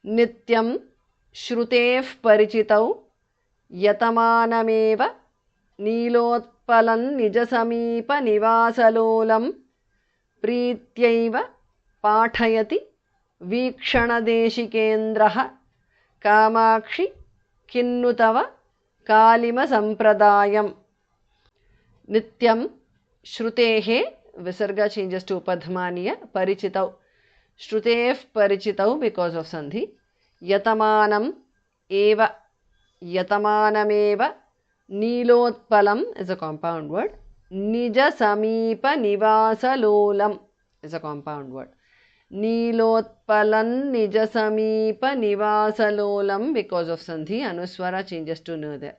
नित्यं श्रुतेः परिचितौ यतमानमेव नीलोत्पलं निजसमीपनिवासलोलं प्रीत्यैव पाठयति वीक्षणदेशिकेन्द्रः कामाक्षि किन्नु तव कालिमसम्प्रदायम्. नित्यं श्रुतेः विसर्ग changes to upadhamaniya परिचितौ. श्रुतेः परिचितौ because of sandhi. यतमानम् एव यतमानमेव नीलोत्पलम is a compound word. निजसमीपनिवासलोलम is a compound word. नीलोत्पलं निजसमीपनिवासलोलं because of sandhi. Anuswara changes to nu there.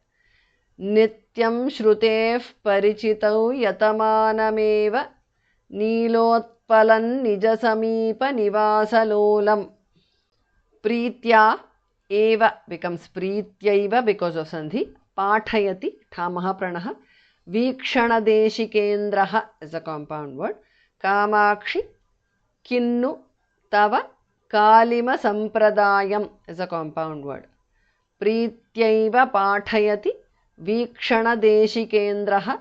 नित्यं श्रुतेः परिचितौ यतमानमेव नीलोत्पलं निजसमीपनिवासलोलं प्रीत्या एव becomes प्रीत्यैव because of sandhi. पाठयति ठामः प्रणः. वीक्षणदेशिकेन्द्रः is a compound word. Kamakshi किन्नु तव कालिमसम्प्रदायम् is a compound word. प्रीत्यैव पाठयति वीक्षणदेशिकेन्द्रः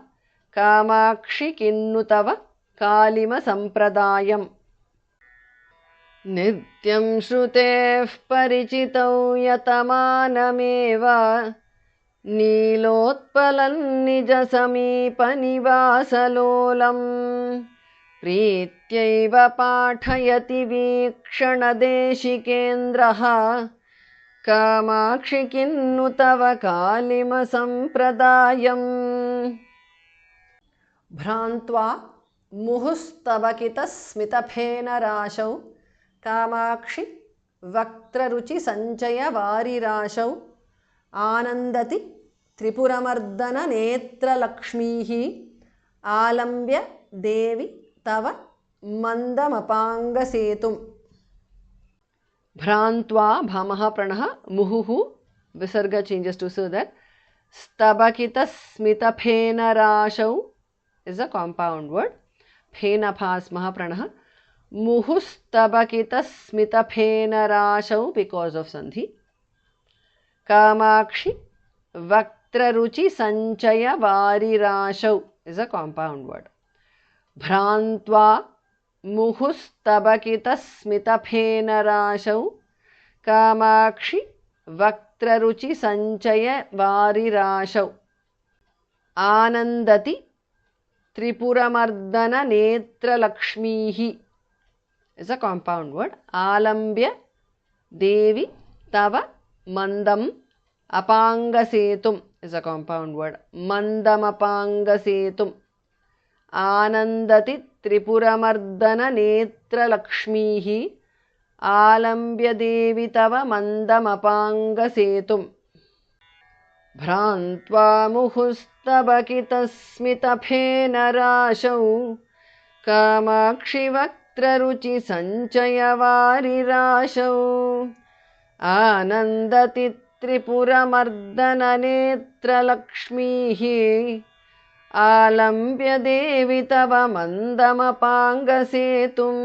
कामाक्षि किन्नु तव कालिमसम्प्रदायम्. नित्यं श्रुतेः परिचितौ यतमानमेव नीलोत्पलं निजसमीपनिवासलोलं प्रीत्यैव पाठयति वीक्षणदेशिकेन्द्रः कामाक्षि किन्नु तव कालिमसम्प्रदायम्. भ्रान्त्वा मुहुस्तबकितस्मितफेनराशौ कामाक्षि वक्त्ररुचिसञ्चयवारिराशौ आनन्दति त्रिपुरमर्दननेत्रलक्ष्मीः आलम्ब्य देवि तव मन्दमपाङ्गसेतुम्. भ्रान्त्वा भामः प्रणः मुहुः विसर्ग changes to so that. स्तबकितस्मितफेनराशौ is a compound word. फेनभास्मः प्रणः. मुहुस्तबकितस्मितफेनराशौ because of sandhi. Kamakshi वक्त्ररुचिसञ्चयवारिराशौ is a compound word. भ्रान्त्वा मुहुस्तबकितस्मितफेनराशौ Kamakshi वक्त्ररुचिसञ्चयवारिराशौ आनन्दति त्रिपुरमर्दननेत्रलक्ष्मीः is a compound word. आलम्ब्य देवि तव mandam apangasetum is a compound word. Mandam apangasetum. Anandati tripuramardana netra lakshmihi alambya devi tava mandam apangasetum. Bhrantva muhustabakitasmitapena rashau kamakshi vaktraruchi sanchayavari rashau Anandati tripuramardana netra lakshmihi alambya devi tava mandam apangasetum.